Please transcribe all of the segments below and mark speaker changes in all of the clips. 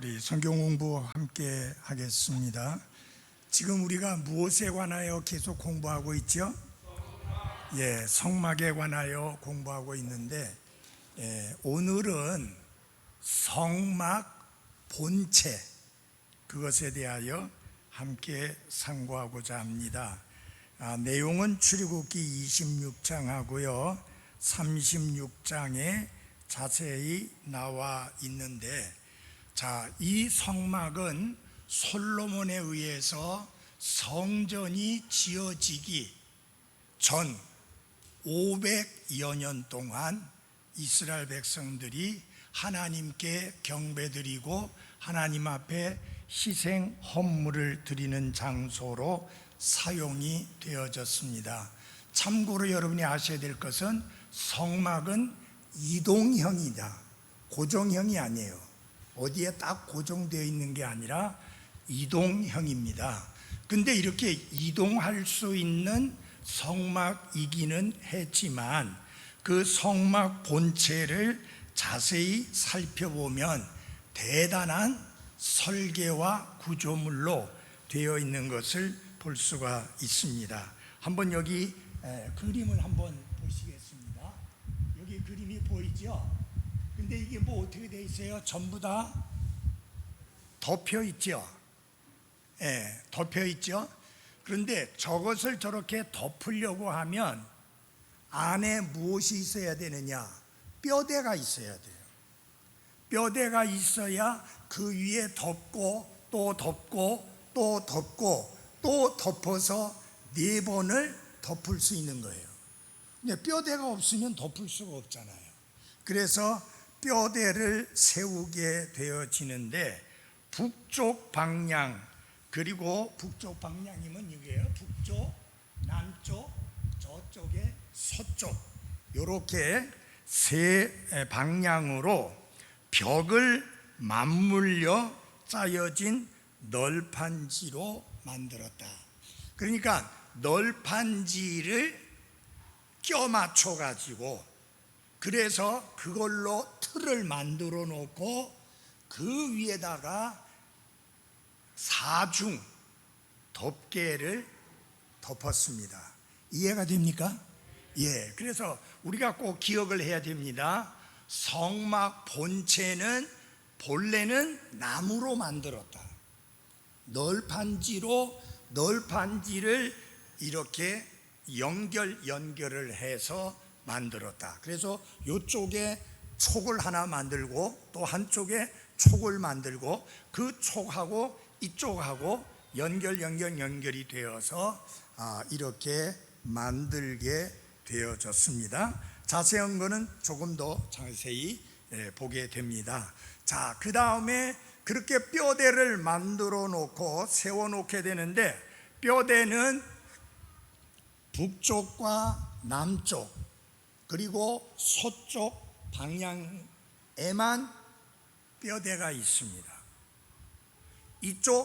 Speaker 1: 우리 성경 공부 함께 하겠습니다. 지금 우리가 무엇에 관하여 계속 공부하고 있죠? 성막에 관하여 공부하고 있는데, 오늘은 성막 본체, 그것에 대하여 함께 상고하고자 합니다. 내용은 출애굽기 26장하고요 36장에 자세히 나와 있는데, 이 성막은 솔로몬에 의해서 성전이 지어지기 전 500여 년 동안 이스라엘 백성들이 하나님께 경배드리고 하나님 앞에 희생 헌물을 드리는 장소로 사용이 되어졌습니다. 참고로 여러분이 아셔야 될 것은 성막은 이동형이다, 고정형이 아니에요. 어디에 딱 고정되어 있는 게 아니라 이동형입니다. 근데 이렇게 이동할 수 있는 성막이기는 했지만 그 성막 본체를 자세히 살펴보면 대단한 설계와 구조물로 되어 있는 것을 볼 수가 있습니다. 한번 여기 그림을 한번 보시겠습니다. 여기 그림이 보이죠? 근데 이게 뭐 어떻게 돼 있어요? 전부 다 덮여 있죠. 덮여 있죠. 그런데 저것을 저렇게 덮으려고 하면 안에 무엇이 있어야 되느냐? 뼈대가 있어야 돼요. 뼈대가 있어야 그 위에 덮고 또 덮고 또 덮고 또 덮어서 4번을 덮을 수 있는 거예요. 근데 뼈대가 없으면 덮을 수가 없잖아요. 그래서 뼈대를 세우게 되어지는데, 북쪽 방향, 그리고 북쪽 방향이면 이게요, 북쪽, 남쪽, 저쪽에 서쪽, 이렇게 세 방향으로 벽을 맞물려 짜여진 널판지로 만들었다. 그러니까 널판지를 껴 맞춰 가지고, 그래서 그걸로 틀을 만들어 놓고 그 위에다가 사중 덮개를 덮었습니다. 이해가 됩니까? 그래서 우리가 꼭 기억을 해야 됩니다. 성막 본체는 본래는 나무로 만들었다. 널판지를 이렇게 연결을 해서 만들었다. 그래서 이쪽에 촉을 하나 만들고 또 한쪽에 촉을 만들고 그 촉하고 이쪽하고 연결이 되어서 이렇게 만들게 되어졌습니다. 자세한 거는 조금 더 자세히 보게 됩니다. 그 다음에 그렇게 뼈대를 만들어 놓고 세워 놓게 되는데, 뼈대는 북쪽과 남쪽 그리고 서쪽 방향에만 뼈대가 있습니다. 이쪽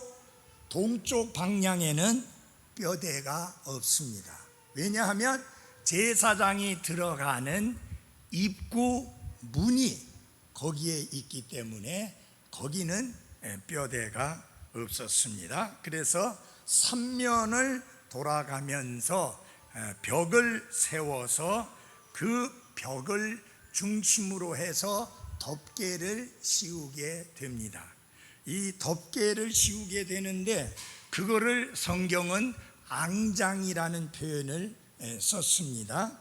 Speaker 1: 동쪽 방향에는 뼈대가 없습니다. 왜냐하면 제사장이 들어가는 입구 문이 거기에 있기 때문에 거기는 뼈대가 없었습니다. 그래서 3면을 돌아가면서 벽을 세워서 그 벽을 중심으로 해서 덮개를 씌우게 됩니다. 이 덮개를 씌우게 되는데, 그거를 성경은 앙장이라는 표현을 썼습니다.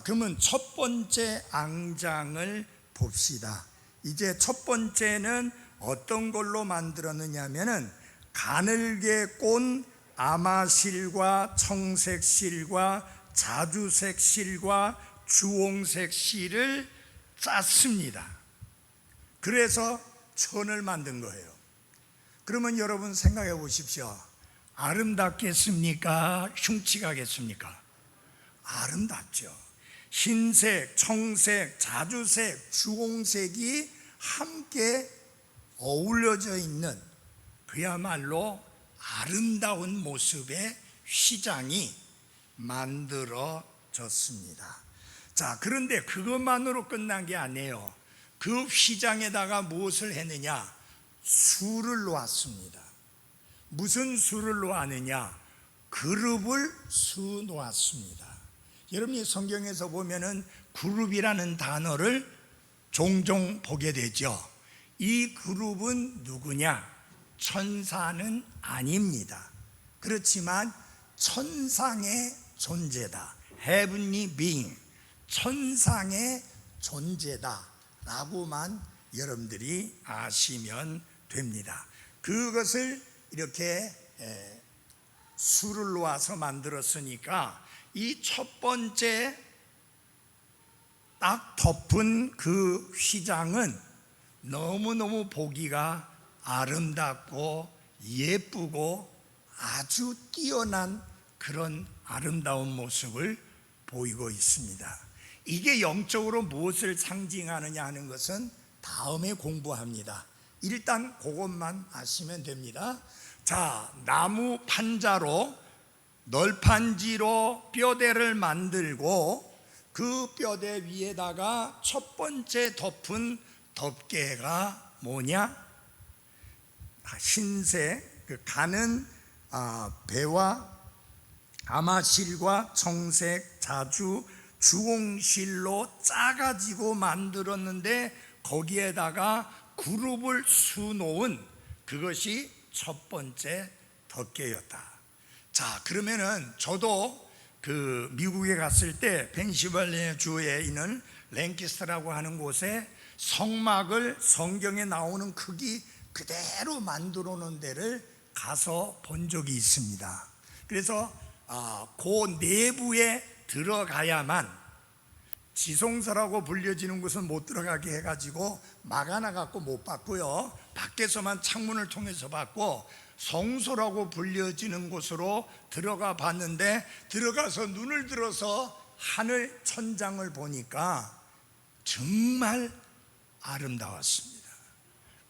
Speaker 1: 그러면 첫 번째 앙장을 봅시다. 이제 첫 번째는 어떤 걸로 만들었느냐 하면은 가늘게 꼰 아마실과 청색실과 자주색 실과 주홍색 실을 짰습니다. 그래서 천을 만든 거예요. 그러면 여러분 생각해 보십시오. 아름답겠습니까? 흉측하겠습니까? 아름답죠. 흰색, 청색, 자주색, 주홍색이 함께 어우러져 있는 그야말로 아름다운 모습의 휘장이 만들어졌습니다. 그런데 그것만으로 끝난 게 아니에요. 그 휘장에다가 무엇을 했느냐? 수를 놓았습니다. 무슨 수를 놓았느냐? 그룹을 수 놓았습니다. 여러분이 성경에서 보면은 그룹이라는 단어를 종종 보게 되죠. 이 그룹은 누구냐? 천사는 아닙니다. 그렇지만 천상의 존재다. Heavenly being, 천상의 존재다 라고만 여러분들이 아시면 됩니다. 그것을 이렇게 수를 놓아서 만들었으니까 이 첫 번째 딱 덮은 그 휘장은 너무너무 보기가 아름답고 예쁘고 아주 뛰어난 그런 아름다운 모습을 보이고 있습니다. 이게 영적으로 무엇을 상징하느냐 하는 것은 다음에 공부합니다. 일단 그것만 아시면 됩니다. 자, 나무 판자로 널판지로 뼈대를 만들고 그 뼈대 위에다가 첫 번째 덮은 덮개가 뭐냐? 흰색 그 가는 배와 아마실과 청색, 자주, 주홍실로 짜가지고 만들었는데 거기에다가 그룹을 수놓은 그것이 첫 번째 덮개였다. 자, 그러면은 저도 그 미국에 갔을 때 펜실베니아 주에 있는 랭캐스터라고 하는 곳에 성막을 성경에 나오는 크기 그대로 만들어 놓은 데를 가서 본 적이 있습니다. 그래서 그 내부에 들어가야만, 지성소라고 불려지는 곳은 못 들어가게 해가지고 막아놔갖고 못 봤고요, 밖에서만 창문을 통해서 봤고, 성소라고 불려지는 곳으로 들어가 봤는데 들어가서 눈을 들어서 하늘 천장을 보니까 정말 아름다웠습니다.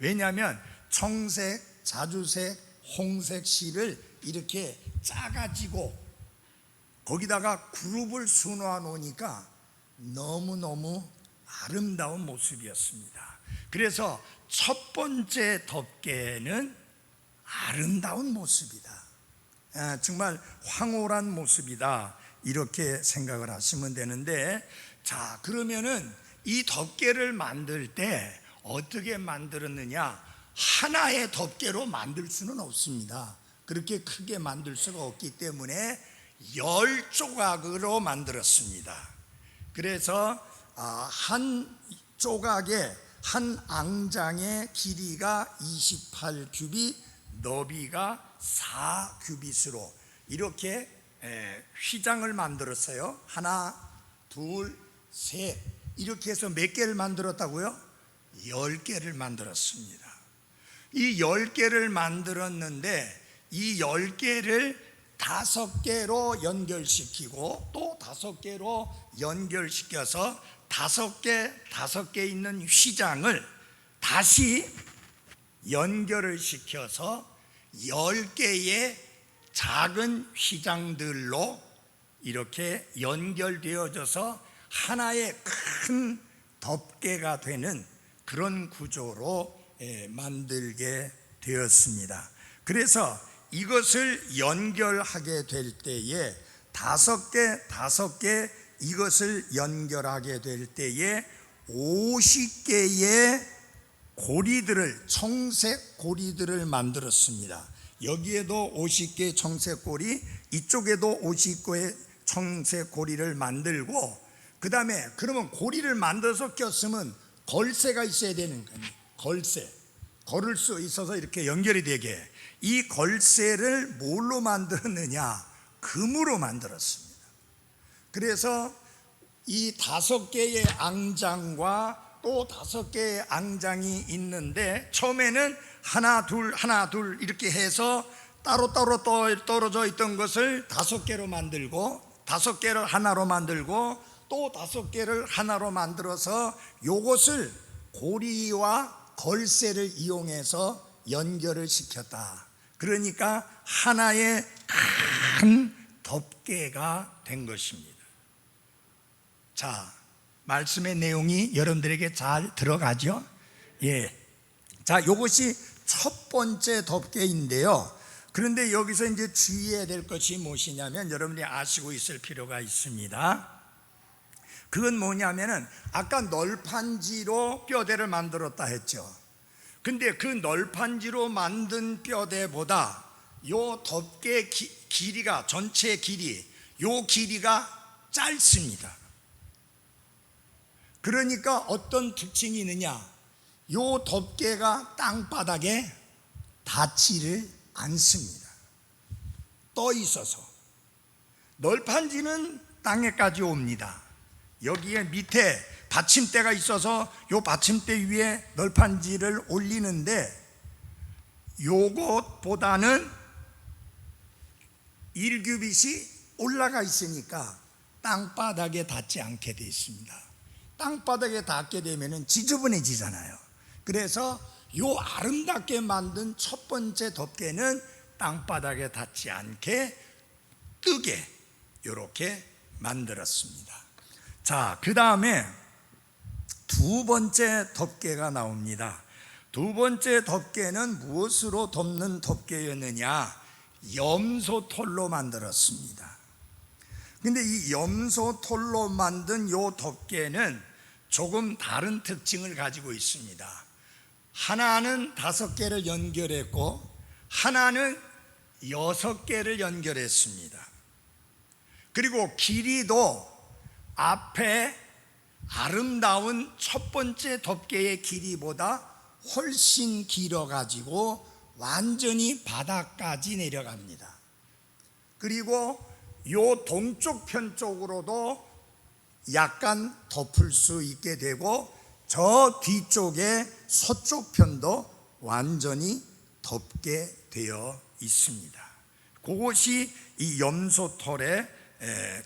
Speaker 1: 왜냐하면 청색, 자주색, 홍색 실을 이렇게 짜가지고 거기다가 그룹을 수놓아 놓으니까 너무너무 아름다운 모습이었습니다. 그래서 첫 번째 덮개는 아름다운 모습이다, 정말 황홀한 모습이다, 이렇게 생각을 하시면 되는데, 자, 그러면은 이 덮개를 만들 때 어떻게 만들었느냐? 하나의 덮개로 만들 수는 없습니다. 그렇게 크게 만들 수가 없기 때문에 10조각으로 만들었습니다. 그래서 한 조각에 한 앙장의 길이가 28규빗, 너비가 4규빗으로 이렇게 휘장을 만들었어요. 하나, 둘, 셋, 이렇게 해서 몇 개를 만들었다고요? 10개를 만들었습니다. 이 10개를 만들었는데 이 10개를 5개로 연결시키고 또 5개로 연결시켜서 5개 있는 휘장을 다시 연결을 시켜서 10개의 작은 휘장들로 이렇게 연결되어져서 하나의 큰 덮개가 되는 그런 구조로 만들게 되었습니다. 그래서 이것을 연결하게 될 때에 5개 이것을 연결하게 될 때에 50개의 고리들을, 청색 고리들을 만들었습니다. 여기에도 50개의 청색 고리, 이쪽에도 50개의 청색 고리를 만들고, 그 다음에 그러면 고리를 만들어서 꼈으면 걸쇠가 있어야 되는 거예요. 걸쇠, 걸을 수 있어서 이렇게 연결이 되게. 이 걸쇠를 뭘로 만들었느냐? 금으로 만들었습니다. 그래서 이 5개의 앙장과 또 5개의 앙장이 있는데 처음에는 하나 둘 이렇게 해서 따로따로 떨어져 있던 것을 5개로 만들고 5개를 하나로 만들고 또 5개를 하나로 만들어서 요것을 고리와 걸쇠를 이용해서 연결을 시켰다. 그러니까 하나의 큰 덮개가 된 것입니다. 자, 말씀의 내용이 여러분들에게 잘 들어가죠? 예. 자, 요것이 첫 번째 덮개인데요. 그런데 여기서 이제 주의해야 될 것이 무엇이냐면 여러분이 아시고 있을 필요가 있습니다. 그건 뭐냐면은 아까 널판지로 뼈대를 만들었다 했죠. 근데 그 널판지로 만든 뼈대보다 요 덮개 길이가, 전체 길이, 요 길이가 짧습니다. 그러니까 어떤 특징이 있느냐, 요 덮개가 땅바닥에 닿지를 않습니다. 떠 있어서. 널판지는 땅에까지 옵니다. 여기에 밑에 받침대가 있어서 요 받침대 위에 널판지를 올리는데 요것보다는 일규빗이 올라가 있으니까 땅바닥에 닿지 않게 되어 있습니다. 땅바닥에 닿게 되면 지저분해지잖아요. 그래서 요 아름답게 만든 첫 번째 덮개는 땅바닥에 닿지 않게 뜨게 이렇게 만들었습니다. 자, 그 다음에 두 번째 덮개가 나옵니다. 두 번째 덮개는 무엇으로 덮는 덮개였느냐? 염소털로 만들었습니다. 근데 이 염소털로 만든 요 덮개는 조금 다른 특징을 가지고 있습니다. 하나는 5개를 연결했고 하나는 6개를 연결했습니다. 그리고 길이도 앞에 아름다운 첫 번째 덮개의 길이보다 훨씬 길어가지고 완전히 바닥까지 내려갑니다. 그리고 요 동쪽 편 쪽으로도 약간 덮을 수 있게 되고 저 뒤쪽에 서쪽 편도 완전히 덮게 되어 있습니다. 그것이 이 염소털의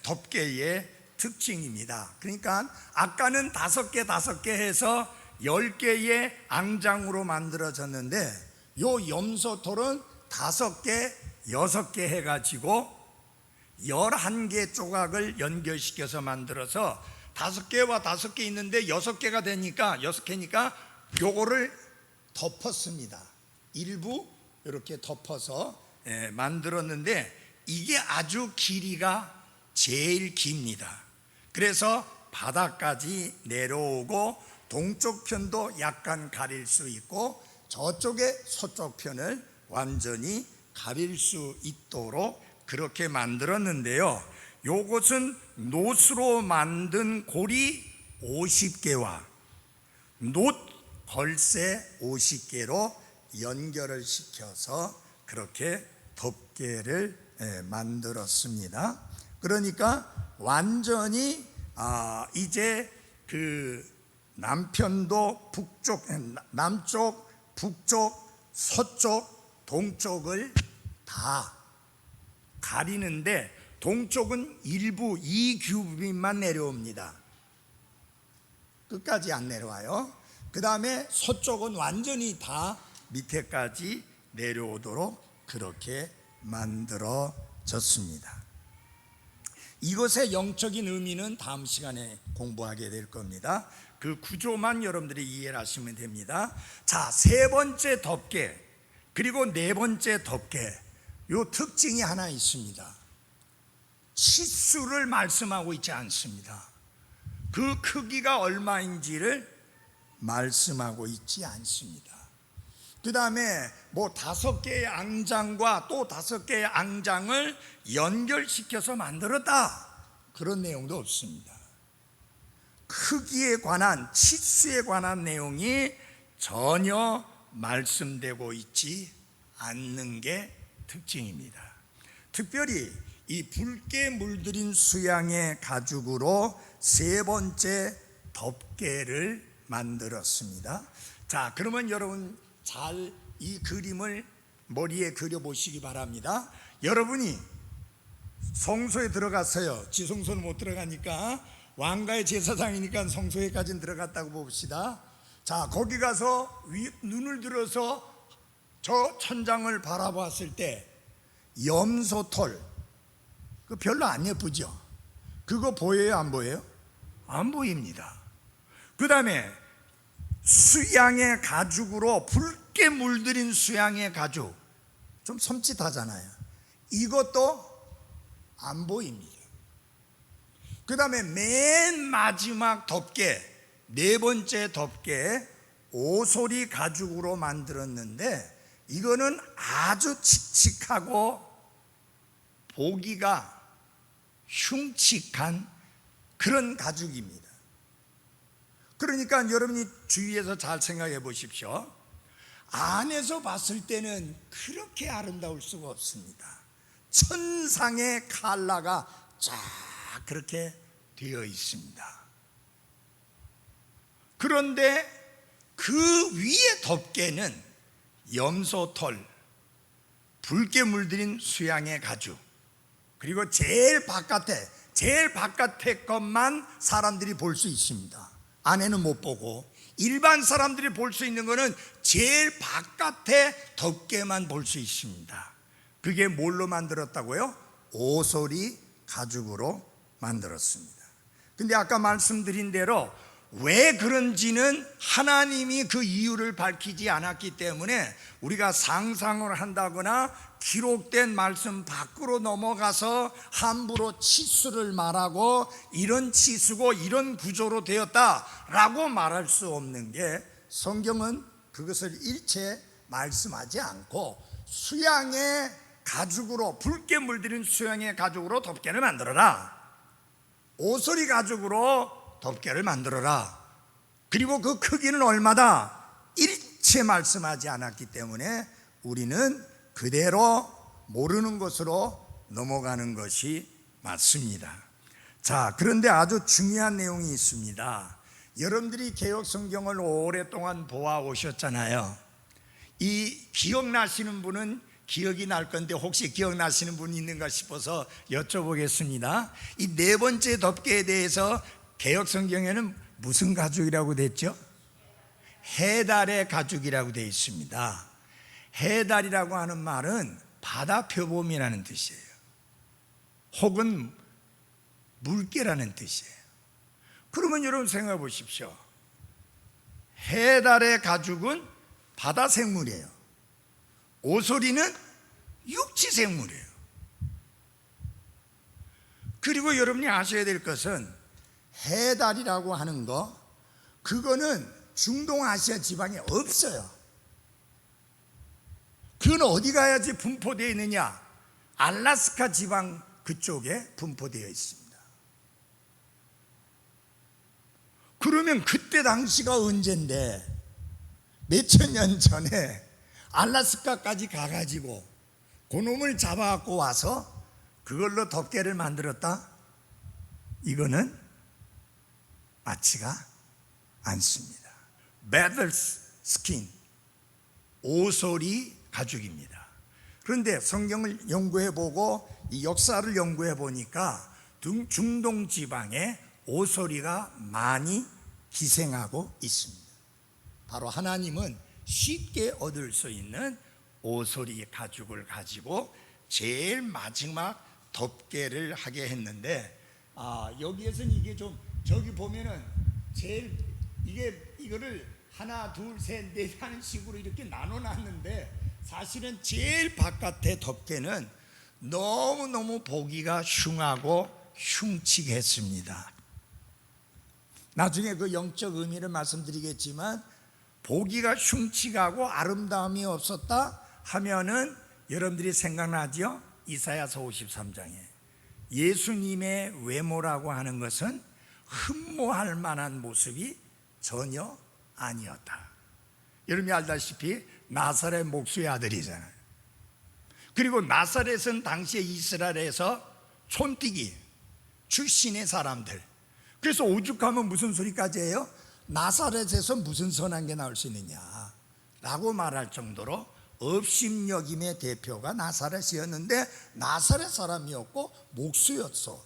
Speaker 1: 덮개의 특징입니다. 그러니까 아까는 5개 해서 10개의 앙장으로 만들어졌는데 요 염소털은 5개, 6개 해가지고 11개 조각을 연결시켜서 만들어서 5개와 5개 있는데 6개가 되니까 6개니까 요거를 덮었습니다. 일부 이렇게 덮어서 만들었는데 이게 아주 길이가 제일 깁니다. 그래서 바닥까지 내려오고 동쪽 편도 약간 가릴 수 있고 저쪽의 서쪽 편을 완전히 가릴 수 있도록 그렇게 만들었는데요. 요것은 놋으로 만든 고리 50개와 놋 걸쇠 50개로 연결을 시켜서 그렇게 덮개를 만들었습니다. 그러니까 완전히 이제 그 남편도 남쪽, 북쪽, 서쪽, 동쪽을 다 가리는데 동쪽은 일부 2규빗만 내려옵니다. 끝까지 안 내려와요. 그 다음에 서쪽은 완전히 다 밑에까지 내려오도록 그렇게 만들어졌습니다. 이것의 영적인 의미는 다음 시간에 공부하게 될 겁니다. 그 구조만 여러분들이 이해를 하시면 됩니다. 자, 세 번째 덮개 그리고 네 번째 덮개, 요 특징이 하나 있습니다. 치수를 말씀하고 있지 않습니다. 그 크기가 얼마인지를 말씀하고 있지 않습니다. 그 다음에 뭐 5개의 앙장과 또 5개의 앙장을 연결시켜서 만들었다, 그런 내용도 없습니다. 크기에 관한, 치수에 관한 내용이 전혀 말씀되고 있지 않는 게 특징입니다. 특별히 이 붉게 물들인 수양의 가죽으로 세 번째 덮개를 만들었습니다. 자, 그러면 여러분 잘 이 그림을 머리에 그려보시기 바랍니다. 여러분이 성소에 들어갔어요. 지성소는 못 들어가니까 왕가의 제사장이니까 성소에까지는 들어갔다고 봅시다. 자, 거기 가서 눈을 들어서 저 천장을 바라봤을 때 염소털, 그 별로 안 예쁘죠? 그거 보여요, 안 보여요? 안 보입니다. 그 다음에 수양의 가죽으로 붉게 붉게 물들인 수양의 가죽, 좀 섬찟하잖아요. 이것도 안 보입니다. 그 다음에 맨 마지막 덮개, 네 번째 덮개, 오소리 가죽으로 만들었는데 이거는 아주 칙칙하고 보기가 흉측한 그런 가죽입니다. 그러니까 여러분이 주위에서 잘 생각해 보십시오. 안에서 봤을 때는 그렇게 아름다울 수가 없습니다. 천상의 컬러가 쫙 그렇게 되어 있습니다. 그런데 그 위에 덮개는 염소털, 붉게 물들인 수양의 가죽, 그리고 제일 바깥에 것만 사람들이 볼 수 있습니다. 안에는 못 보고 일반 사람들이 볼 수 있는 것은 제일 바깥에 덮개만 볼 수 있습니다. 그게 뭘로 만들었다고요? 오소리 가죽으로 만들었습니다. 근데 아까 말씀드린 대로 왜 그런지는 하나님이 그 이유를 밝히지 않았기 때문에 우리가 상상을 한다거나 기록된 말씀 밖으로 넘어가서 함부로 치수를 말하고 이런 치수고 이런 구조로 되었다라고 말할 수 없는 게, 성경은 그것을 일체 말씀하지 않고 수양의 가죽으로, 붉게 물들인 수양의 가죽으로 덮개를 만들어라, 오소리 가죽으로 덮개를 만들어라, 그리고 그 크기는 얼마다, 일체 말씀하지 않았기 때문에 우리는 그대로 모르는 것으로 넘어가는 것이 맞습니다. 자, 그런데 아주 중요한 내용이 있습니다. 여러분들이 개역 성경을 오랫동안 보아 오셨잖아요. 이 기억나시는 분은 기억이 날 건데 혹시 기억나시는 분이 있는가 싶어서 여쭤보겠습니다. 이 네 번째 덮개에 대해서 개역 성경에는 무슨 가죽이라고 됐죠? 해달의 가죽이라고 되어 있습니다. 해달이라고 하는 말은 바다 표범이라는 뜻이에요. 혹은 물개라는 뜻이에요. 그러면 여러분 생각해 보십시오. 해달의 가죽은 바다 생물이에요. 오소리는 육지 생물이에요. 그리고 여러분이 아셔야 될 것은 해달이라고 하는 거, 그거는 중동아시아 지방에 없어요. 그건 어디 가야지 분포되어 있느냐? 알래스카 지방 그쪽에 분포되어 있습니다. 그러면 그때 당시가 언젠데 몇천 년 전에 알래스카까지 가가지고 그놈을 잡아갖고 와서 그걸로 덮개를 만들었다? 이거는 맞지가 않습니다. Bear's skin, 오소리 가죽입니다. 그런데 성경을 연구해보고 이 역사를 연구해보니까 중동 지방에 오소리가 많이 기생하고 있습니다. 바로 하나님은 쉽게 얻을 수 있는 오소리 가죽을 가지고 제일 마지막 덮개를 하게 했는데, 여기에서는 이게 좀, 저기 보면은 제일 이거를 하나 둘 셋 넷 하는 식으로 이렇게 나눠놨는데, 사실은 제일 바깥의 덮개는 너무너무 보기가 흉하고 흉측했습니다. 나중에 그 영적 의미를 말씀드리겠지만, 보기가 흉측하고 아름다움이 없었다 하면은 여러분들이 생각나죠? 이사야서 53장에 예수님의 외모라고 하는 것은 흠모할 만한 모습이 전혀 아니었다. 여러분이 알다시피 나사렛 목수의 아들이잖아요. 그리고 나사렛은 당시에 이스라엘에서 촌뜨기 출신의 사람들, 그래서 오죽하면 무슨 소리까지 해요? 나사렛에서 무슨 선한 게 나올 수 있느냐 라고 말할 정도로 업심여김의 대표가 나사렛이었는데, 나사렛 사람이었고 목수였어.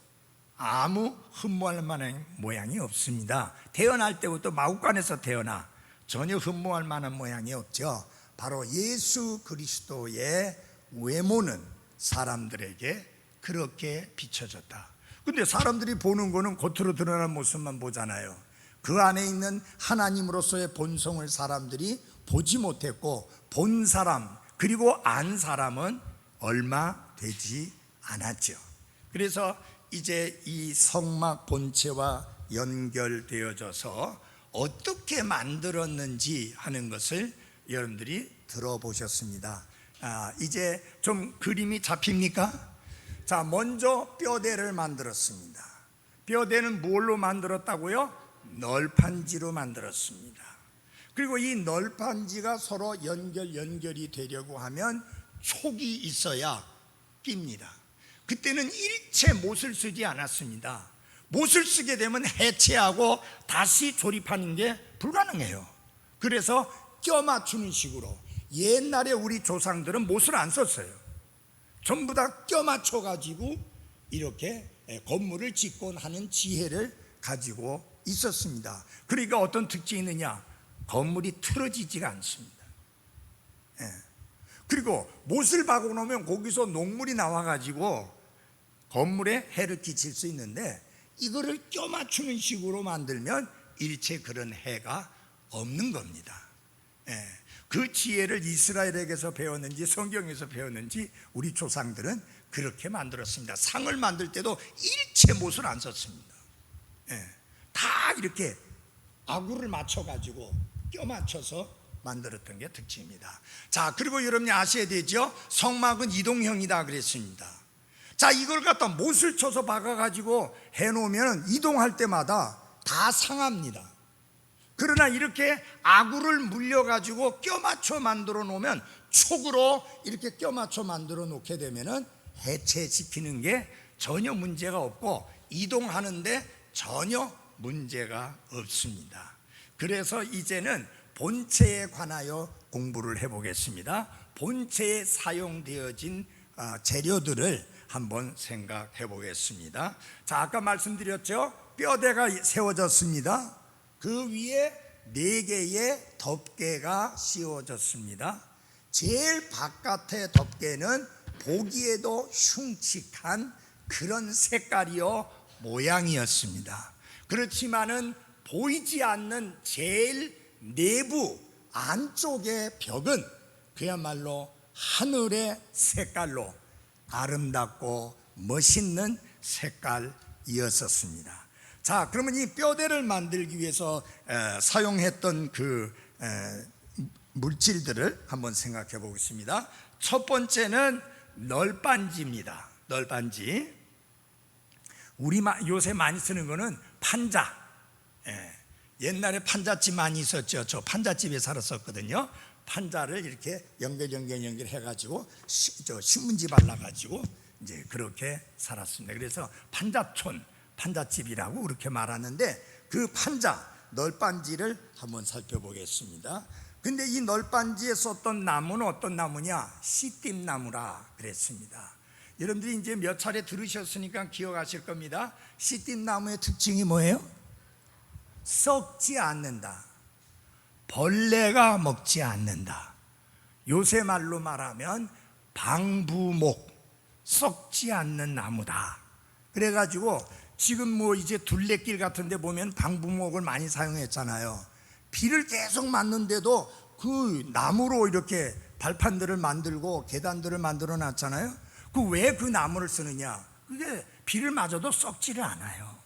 Speaker 1: 아무 흠모할 만한 모양이 없습니다. 태어날 때부터 마구간에서 태어나 전혀 흠모할 만한 모양이 없죠. 바로 예수 그리스도의 외모는 사람들에게 그렇게 비춰졌다. 근데 사람들이 보는 거는 겉으로 드러나는 모습만 보잖아요. 그 안에 있는 하나님으로서의 본성을 사람들이 보지 못했고 본 사람 그리고 안 사람은 얼마 되지 않았죠. 그래서 이제 이 성막 본체와 연결되어져서 어떻게 만들었는지 하는 것을 여러분들이 들어보셨습니다. 이제 좀 그림이 잡힙니까? 자, 먼저 뼈대를 만들었습니다. 뼈대는 뭘로 만들었다고요? 널판지로 만들었습니다. 그리고 이 널판지가 서로 연결이 되려고 하면 촉이 있어야 낍니다. 그때는 일체 못을 쓰지 않았습니다. 못을 쓰게 되면 해체하고 다시 조립하는 게 불가능해요. 그래서 껴 맞추는 식으로, 옛날에 우리 조상들은 못을 안 썼어요. 전부 다 껴 맞춰 가지고 이렇게 건물을 짓곤 하는 지혜를 가지고 있었습니다. 그러니까 어떤 특징이 있느냐? 건물이 틀어지지가 않습니다. 그리고 못을 박아 놓으면 거기서 녹물이 나와 가지고 건물에 해를 끼칠 수 있는데, 이거를 껴 맞추는 식으로 만들면 일체 그런 해가 없는 겁니다. 그 지혜를 이스라엘에게서 배웠는지 성경에서 배웠는지 우리 조상들은 그렇게 만들었습니다. 상을 만들 때도 일체 못을 안 썼습니다. 다 이렇게 아구를 맞춰가지고 껴 맞춰서 만들었던 게 특징입니다. 자, 그리고 여러분이 아셔야 되죠. 성막은 이동형이다 그랬습니다. 자, 이걸 갖다 못을 쳐서 박아가지고 해놓으면 이동할 때마다 다 상합니다. 그러나 이렇게 아구를 물려가지고 껴맞춰 만들어 놓으면, 촉으로 이렇게 껴맞춰 만들어 놓게 되면은 해체시키는 게 전혀 문제가 없고 이동하는데 전혀 문제가 없습니다. 그래서 이제는 본체에 관하여 공부를 해보겠습니다. 본체에 사용되어진 재료들을 한번 생각해 보겠습니다. 자, 아까 말씀드렸죠. 뼈대가 세워졌습니다. 그 위에 4개의 덮개가 씌워졌습니다. 제일 바깥의 덮개는 보기에도 흉측한 그런 색깔이요 모양이었습니다. 그렇지만은 보이지 않는 제일 내부 안쪽의 벽은 그야말로 하늘의 색깔로 아름답고 멋있는 색깔이었습니다. 자, 그러면 이 뼈대를 만들기 위해서 사용했던 그 물질들을 한번 생각해 보겠습니다. 첫 번째는 널빤지입니다. 널빤지. 우리 요새 많이 쓰는 거는 판자. 옛날에 판잣집 많이 있었죠. 저 판잣집에 살았었거든요. 판자를 이렇게 연결 해가지고 신문지 발라가지고 이제 그렇게 살았습니다. 그래서 판자촌, 판잣집이라고 그렇게 말하는데, 그 판자, 널빤지를 한번 살펴보겠습니다. 근데 이 널빤지에 썼던 나무는 어떤 나무냐? 시띠나무라 그랬습니다. 여러분들이 이제 몇 차례 들으셨으니까 기억하실 겁니다. 시띠나무의 특징이 뭐예요? 썩지 않는다. 벌레가 먹지 않는다. 요새 말로 말하면 방부목, 썩지 않는 나무다. 그래가지고 지금 뭐 이제 둘레길 같은 데 보면 방부목을 많이 사용했잖아요. 비를 계속 맞는데도 그 나무로 이렇게 발판들을 만들고 계단들을 만들어 놨잖아요. 왜 그 나무를 쓰느냐? 그게 비를 맞아도 썩지를 않아요.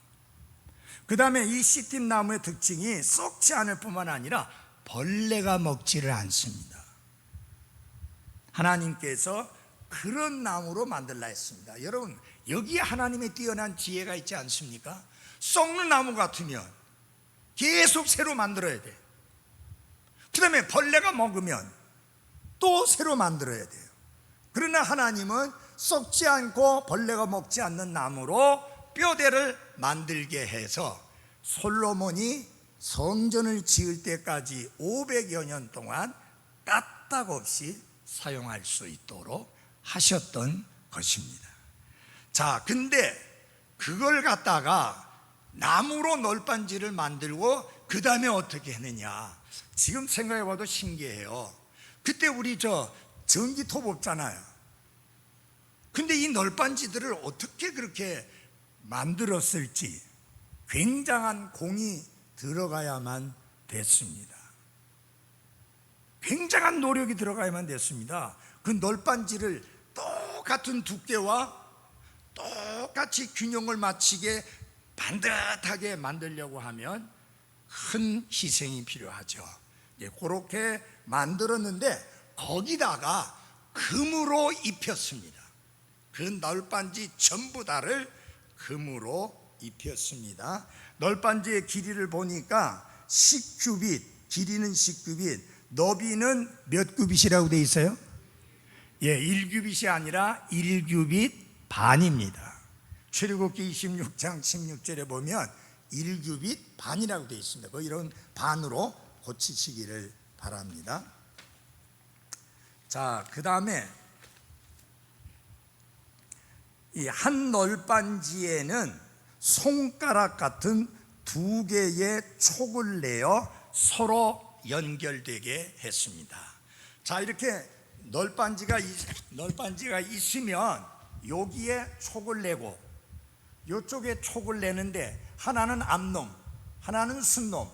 Speaker 1: 그 다음에 이 시띠나무의 특징이 썩지 않을 뿐만 아니라 벌레가 먹지를 않습니다. 하나님께서 그런 나무로 만들라 했습니다. 여러분, 여기에 하나님의 뛰어난 지혜가 있지 않습니까? 썩는 나무 같으면 계속 새로 만들어야 돼요. 그 다음에 벌레가 먹으면 또 새로 만들어야 돼요. 그러나 하나님은 썩지 않고 벌레가 먹지 않는 나무로 뼈대를 만들게 해서 솔로몬이 성전을 지을 때까지 500여 년 동안 까딱없이 사용할 수 있도록 하셨던 것입니다. 자, 근데 그걸 갖다가 나무로 널빤지를 만들고 그 다음에 어떻게 했느냐? 지금 생각해봐도 신기해요. 그때 우리 전기톱 없잖아요. 근데 이 널빤지들을 어떻게 그렇게 만들었을지 굉장한 공이 들어가야만 됐습니다. 굉장한 노력이 들어가야만 됐습니다. 그 널빤지를 똑같은 두께와 똑같이 균형을 맞추게 반듯하게 만들려고 하면 큰 희생이 필요하죠. 그렇게 만들었는데 거기다가 금으로 입혔습니다. 그 널빤지 전부 다를 금으로 입혔습니다. 널빤지의 길이를 보니까 10규빗, 길이는 10규빗, 너비는 몇 규빗이라고 되어 있어요? 1규빗이 아니라 1규빗 반입니다. 출애굽기 26장 16절에 보면 1규빗 반이라고 되어 있습니다. 이런 반으로 고치시기를 바랍니다. 자, 그 다음에 이 한 널빤지에는 손가락 같은 두 개의 촉을 내어 서로 연결되게 했습니다. 자, 이렇게 널빤지가 있으면 여기에 촉을 내고 이쪽에 촉을 내는데 하나는 앞놈, 하나는 순놈,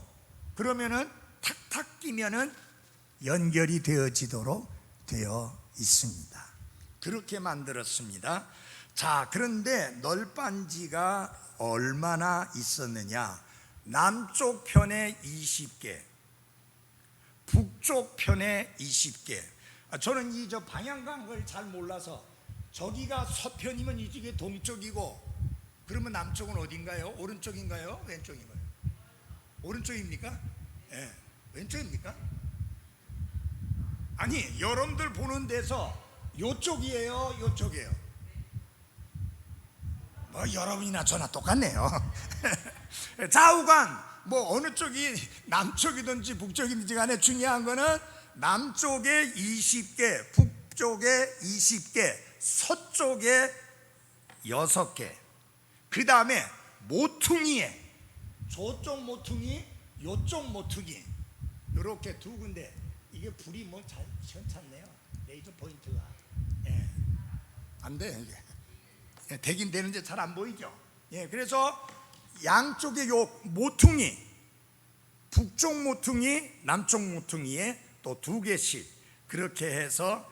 Speaker 1: 그러면은 탁탁 끼면은 연결이 되어지도록 되어 있습니다. 그렇게 만들었습니다. 자, 그런데 널빤지가 얼마나 있었느냐? 남쪽 편에 20개, 북쪽 편에 20개. 저는 이 방향감을 잘 몰라서 저기가 서편이면 이쪽이 동쪽이고, 그러면 남쪽은 어딘가요? 오른쪽인가요? 왼쪽인가요? 오른쪽입니까? 네. 왼쪽입니까? 아니, 여러분들 보는 데서 요쪽이에요? 요쪽이에요? 여러분이나 저나 똑같네요. 좌우간 어느 쪽이 남쪽이든지 북쪽이든지 간에 중요한 거는 남쪽에 20개, 북쪽에 20개, 서쪽에 6개. 그 다음에 모퉁이에 저쪽 모퉁이, 요쪽 모퉁이, 이렇게 두 군데. 이게 불이 잘 괜찮네요. 레이저 포인트가. 안 돼, 이게. 되긴 되는데 잘 안 보이죠. 그래서 양쪽에 요 모퉁이, 북쪽 모퉁이, 남쪽 모퉁이에 또 2개씩 그렇게 해서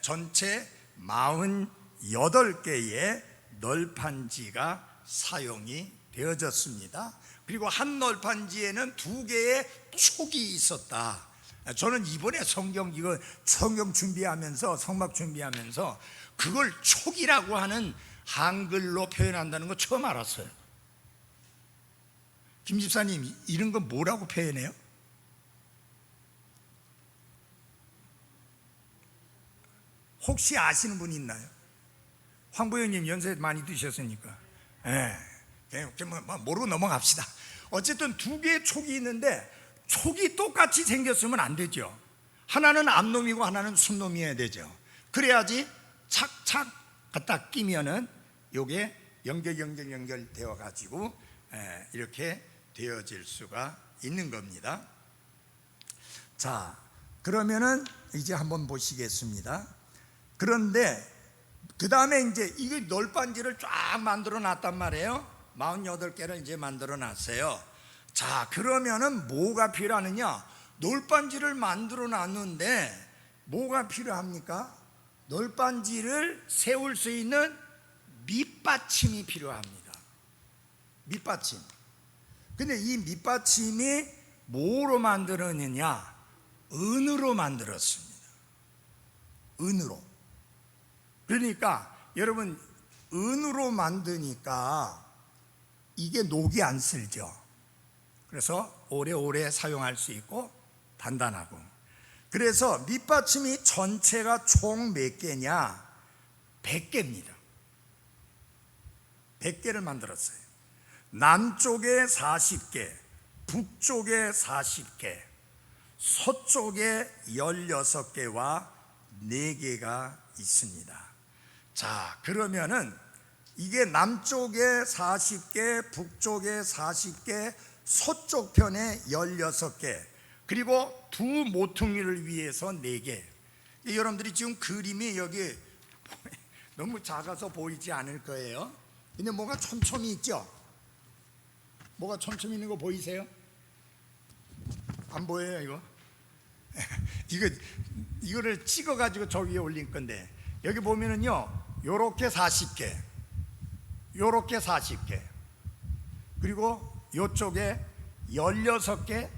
Speaker 1: 전체 48개의 널판지가 사용이 되어졌습니다. 그리고 한 널판지에는 2개의 촉이 있었다. 저는 이번에 성경 준비하면서, 성막 준비하면서 그걸 촉이라고 하는 한글로 표현한다는 거 처음 알았어요. 김 집사님, 이런 거 뭐라고 표현해요? 혹시 아시는 분 있나요? 황보영님 연세 많이 드셨으니까. 그냥 모르고 넘어갑시다. 어쨌든 2개의 촉이 있는데 촉이 똑같이 생겼으면 안 되죠. 하나는 앞놈이고 하나는 순놈이어야 되죠. 그래야지 착착 갖다 끼면은 요게 연결되어 가지고 이렇게 되어질 수가 있는 겁니다. 자, 그러면은 이제 한번 보시겠습니다. 그런데 그 다음에 이제 이거 널빤지를 쫙 만들어 놨단 말이에요. 48개를 이제 만들어 놨어요. 자, 그러면은 뭐가 필요하느냐? 널빤지를 만들어 놨는데 뭐가 필요합니까? 널빤지를 세울 수 있는 밑받침이 필요합니다. 밑받침. 근데 이 밑받침이 뭐로 만들었느냐? 은으로 만들었습니다. 은으로. 그러니까 여러분, 은으로 만드니까 이게 녹이 안 슬죠. 그래서 오래오래 사용할 수 있고 단단하고. 그래서 밑받침이 전체가 총 몇 개냐? 100개입니다. 100개를 만들었어요. 남쪽에 40개, 북쪽에 40개, 서쪽에 16개와 4개가 있습니다. 자, 그러면은 이게 남쪽에 40개, 북쪽에 40개, 서쪽 편에 16개, 그리고 2 모퉁이를 위해서 4개. 여러분들이 지금 그림이 여기 너무 작아서 보이지 않을 거예요. 근데 뭐가 촘촘히 있죠? 뭐가 촘촘히 있는 거 보이세요? 안 보여요, 이거? 이거를 찍어가지고 저 위에 올린 건데, 여기 보면은요, 요렇게 40개, 요렇게 40개, 그리고 요쪽에 16개,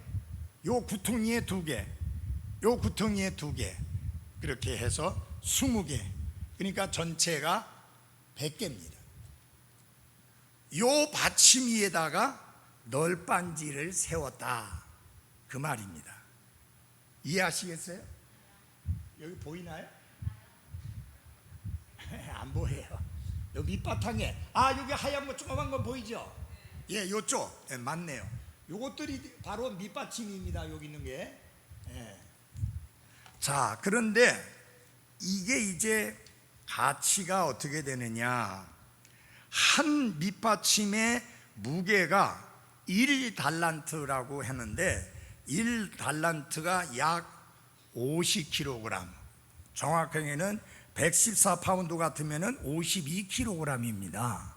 Speaker 1: 요 구퉁이에 2개, 요 구퉁이에 2개, 그렇게 해서 20개. 그러니까 전체가 100개입니다. 요 받침 위에다가 널빤지를 세웠다, 그 말입니다. 이해하시겠어요? 여기 보이나요? 안 보여요. 여기 밑바탕에, 여기 하얀 거 조그만 거 보이죠? 예, 요쪽. 예, 맞네요. 요것들이 바로 밑받침입니다. 여기 있는 게. 예. 자, 그런데 이게 이제 가치가 어떻게 되느냐? 한 밑받침의 무게가 1달란트라고 했는데, 1달란트가 약 50kg, 정확하게는 114파운드 같으면 52kg입니다.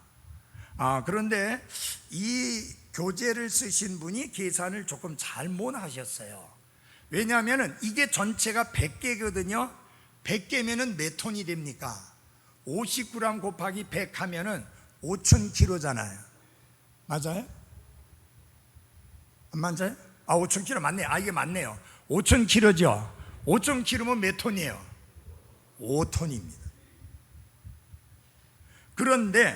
Speaker 1: 그런데 이 교재를 쓰신 분이 계산을 조금 잘못하셨어요. 왜냐하면 이게 전체가 100개거든요. 100개면은 몇 톤이 됩니까? 50g 곱하기 100 하면은 5,000kg잖아요. 맞아요? 안 맞아요? 5,000kg 맞네요. 이게 맞네요. 5,000kg죠. 5,000kg면 몇 톤이에요? 5톤입니다. 그런데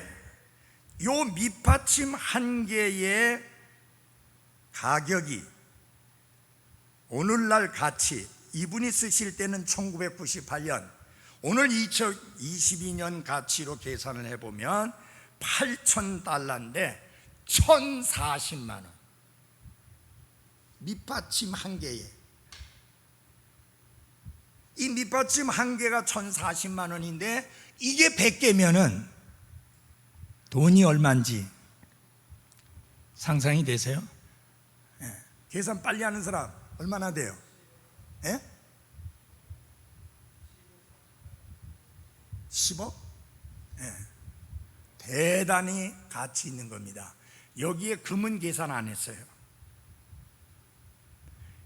Speaker 1: 요 밑받침 한 개의 가격이 오늘날 가치, 이분이 쓰실 때는 1998년, 오늘 2022년 가치로 계산을 해보면 8,000달러인데 1,040만 원. 밑받침 한 개에, 이 밑받침 한 개가 1,040만 원인데 이게 100개면은 돈이 얼마인지 상상이 되세요? 예. 계산 빨리 하는 사람 얼마나 돼요? 예? 10억? 예. 대단히 가치 있는 겁니다. 여기에 금은 계산 안 했어요.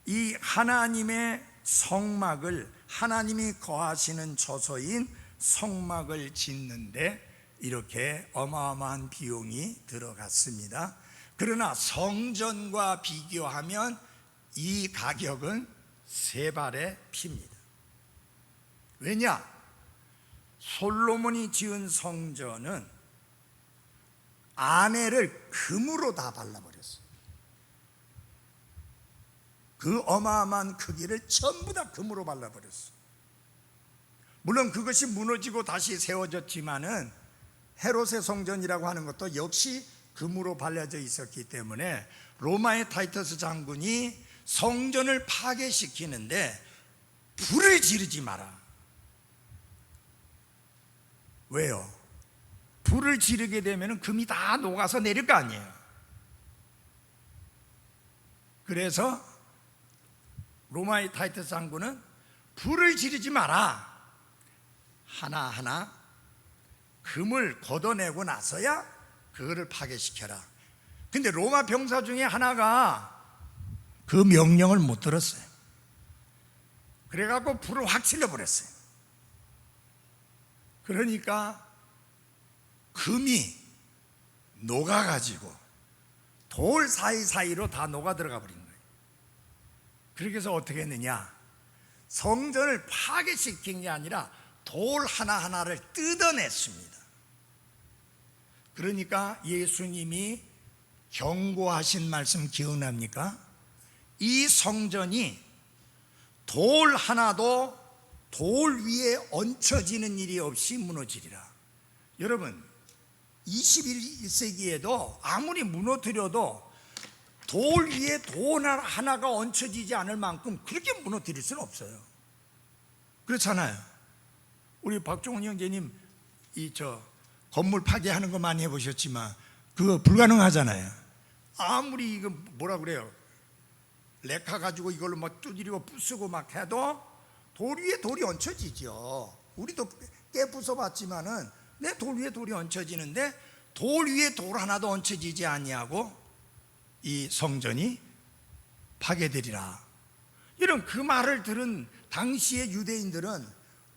Speaker 1: 이 하나님의 성막을, 하나님이 거하시는 처소인 성막을 짓는데 이렇게 어마어마한 비용이 들어갔습니다. 그러나 성전과 비교하면 이 가격은 세 발의 피입니다. 왜냐? 솔로몬이 지은 성전은 안에를 금으로 다 발라버렸어요. 그 어마어마한 크기를 전부 다 금으로 발라버렸어요. 물론 그것이 무너지고 다시 세워졌지만은 헤롯의 성전이라고 하는 것도 역시 금으로 발라져 있었기 때문에 로마의 타이터스 장군이 성전을 파괴시키는데 불을 지르지 마라. 왜요? 불을 지르게 되면 금이 다 녹아서 내릴 거 아니에요. 그래서 로마의 타이터스 장군은 불을 지르지 마라. 하나하나 금을 걷어내고 나서야 그거를 파괴시켜라. 근데 로마 병사 중에 하나가 그 명령을 못 들었어요. 그래갖고 불을 확 질러버렸어요. 그러니까 금이 녹아가지고 돌 사이사이로 다 녹아 들어가 버린 거예요. 그렇게 해서 어떻게 했느냐? 성전을 파괴시킨 게 아니라 돌 하나하나를 뜯어냈습니다. 그러니까 예수님이 경고하신 말씀 기억납니까? 이 성전이 돌 하나도 돌 위에 얹혀지는 일이 없이 무너지리라. 여러분, 21세기에도 아무리 무너뜨려도 돌 위에 돌 하나가 얹혀지지 않을 만큼 그렇게 무너뜨릴 수는 없어요. 그렇잖아요. 우리 박종훈 형제님 건물 파괴하는 거 많이 해보셨지만 그거 불가능하잖아요. 아무리 이거 뭐라 그래요, 레카 가지고 이걸로 막 두드리고 부수고 막 해도 돌 위에 돌이 얹혀지죠. 우리도 꽤 부숴봤지만은 내 돌 위에 돌이 얹혀지는데 돌 위에 돌 하나도 얹혀지지 아니하고 이 성전이 파괴되리라. 이런 그 말을 들은 당시의 유대인들은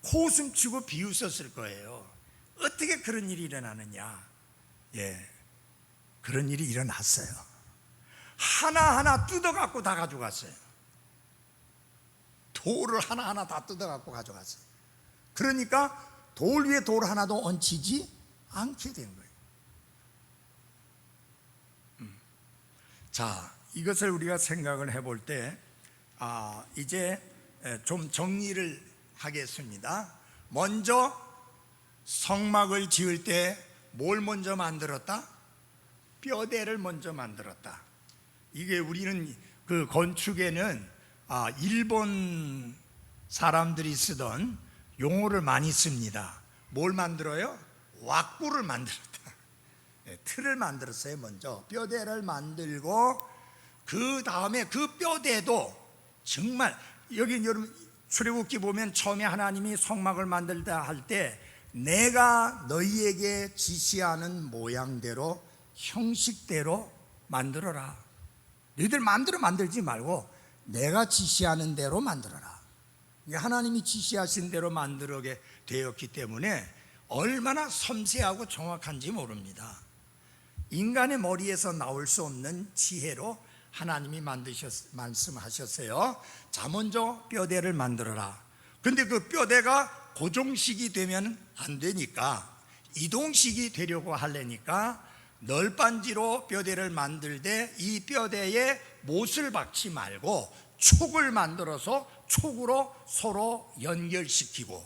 Speaker 1: 코웃음치고 비웃었을 거예요. 어떻게 그런 일이 일어나느냐? 그런 일이 일어났어요. 하나하나 뜯어갖고 다 가져갔어요. 돌을 하나하나 다 뜯어갖고 가져갔어요. 그러니까 돌 위에 돌 하나도 얹히지 않게 된 거예요. 자, 이것을 우리가 생각을 해볼 때 이제 좀 정리를 하겠습니다. 먼저 성막을 지을 때 뭘 먼저 만들었다? 뼈대를 먼저 만들었다. 이게 우리는 그 건축에는 일본 사람들이 쓰던 용어를 많이 씁니다. 뭘 만들어요? 왁구를 만들었다. 틀을 만들었어요. 먼저 뼈대를 만들고 그 다음에 그 뼈대도 정말 여기 여러분 출애굽기 보면 처음에 하나님이 성막을 만들다 할 때 내가 너희에게 지시하는 모양대로 형식대로 만들어라. 너희들 마음대로 만들지 말고 내가 지시하는 대로 만들어라. 하나님이 지시하신 대로 만들게 되었기 때문에 얼마나 섬세하고 정확한지 모릅니다. 인간의 머리에서 나올 수 없는 지혜로 하나님이 말씀하셨어요. 자, 먼저 뼈대를 만들어라. 근데 그 뼈대가 고정식이 되면 안 되니까 이동식이 되려고 하려니까 널빤지로 뼈대를 만들 때 이 뼈대에 못을 박지 말고 촉을 만들어서 촉으로 서로 연결시키고,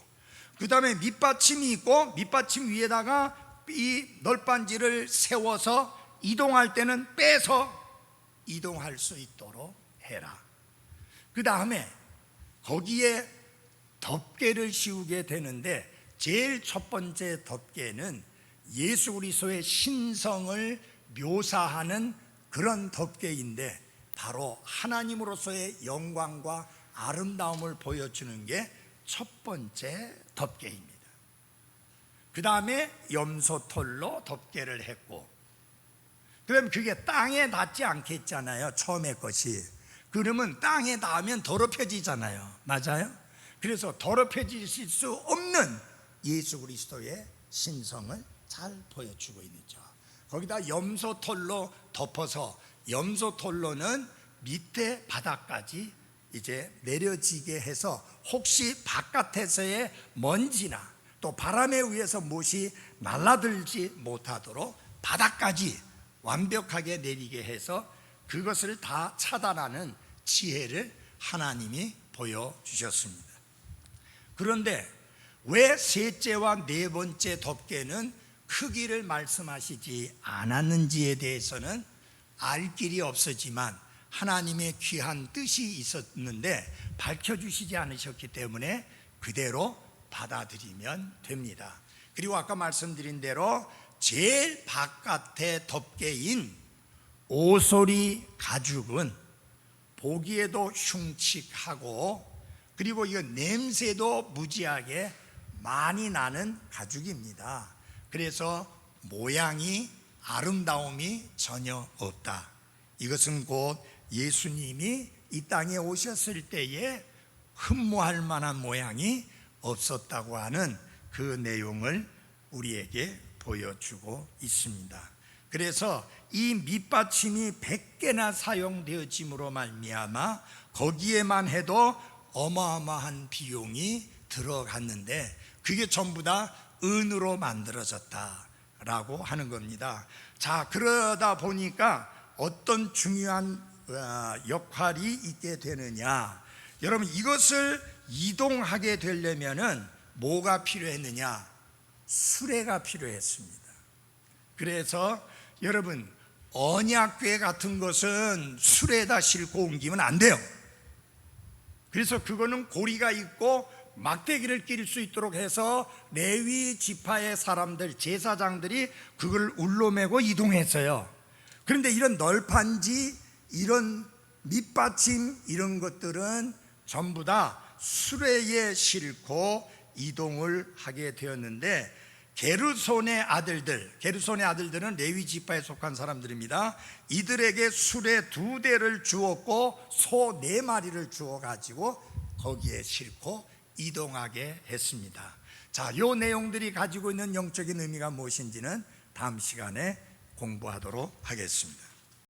Speaker 1: 그 다음에 밑받침이 있고 밑받침 위에다가 이 널빤지를 세워서 이동할 때는 빼서 이동할 수 있도록 해라. 그 다음에 거기에 덮개를 씌우게 되는데 제일 첫 번째 덮개는 예수 그리스도의 신성을 묘사하는 그런 덮개인데 바로 하나님으로서의 영광과 아름다움을 보여주는 게 첫 번째 덮개입니다. 그 다음에 염소털로 덮개를 했고, 그럼 그게 땅에 닿지 않겠잖아요. 처음에 것이. 그러면 땅에 닿으면 더럽혀지잖아요. 맞아요? 그래서 더럽혀질 수 없는 예수 그리스도의 신성을 잘 보여주고 있죠. 거기다 염소털로 덮어서, 염소털로는 밑에 바닥까지 이제 내려지게 해서 혹시 바깥에서의 먼지나 또 바람에 의해서 못이 날아들지 못하도록 바닥까지 완벽하게 내리게 해서 그것을 다 차단하는 지혜를 하나님이 보여주셨습니다. 그런데 왜 셋째와 네 번째 덮개는 크기를 말씀하시지 않았는지에 대해서는 알 길이 없었지만 하나님의 귀한 뜻이 있었는데 밝혀주시지 않으셨기 때문에 그대로 받아들이면 됩니다. 그리고 아까 말씀드린 대로 제일 바깥의 덮개인 오소리 가죽은 보기에도 흉측하고 그리고 이거 냄새도 무지하게 많이 나는 가죽입니다. 그래서 모양이 아름다움이 전혀 없다. 이것은 곧 예수님이 이 땅에 오셨을 때에 흠모할 만한 모양이 없었다고 하는 그 내용을 우리에게 보여주고 있습니다. 그래서 이 밑받침이 100개나 사용되어짐으로 말미암아 거기에만 해도 어마어마한 비용이 들어갔는데 그게 전부 다 은으로 만들어졌다라고 하는 겁니다. 자, 그러다 보니까 어떤 중요한 역할이 있게 되느냐. 여러분, 이것을 이동하게 되려면은 뭐가 필요했느냐? 수레가 필요했습니다. 그래서 여러분, 언약궤 같은 것은 수레에다 싣고 옮기면 안 돼요. 그래서 그거는 고리가 있고 막대기를 끼릴 수 있도록 해서 레위 지파의 사람들, 제사장들이 그걸 울로매고 이동했어요. 그런데 이런 널판지, 이런 밑받침, 이런 것들은 전부 다 수레에 싣고 이동을 하게 되었는데 게르손의 아들들은 레위 지파에 속한 사람들입니다. 이들에게 수레 2대를 주었고 소 4마리를 주어 가지고 거기에 싣고 이동하게 했습니다. 자, 요 내용들이 가지고 있는 영적인 의미가 무엇인지는 다음 시간에 공부하도록 하겠습니다.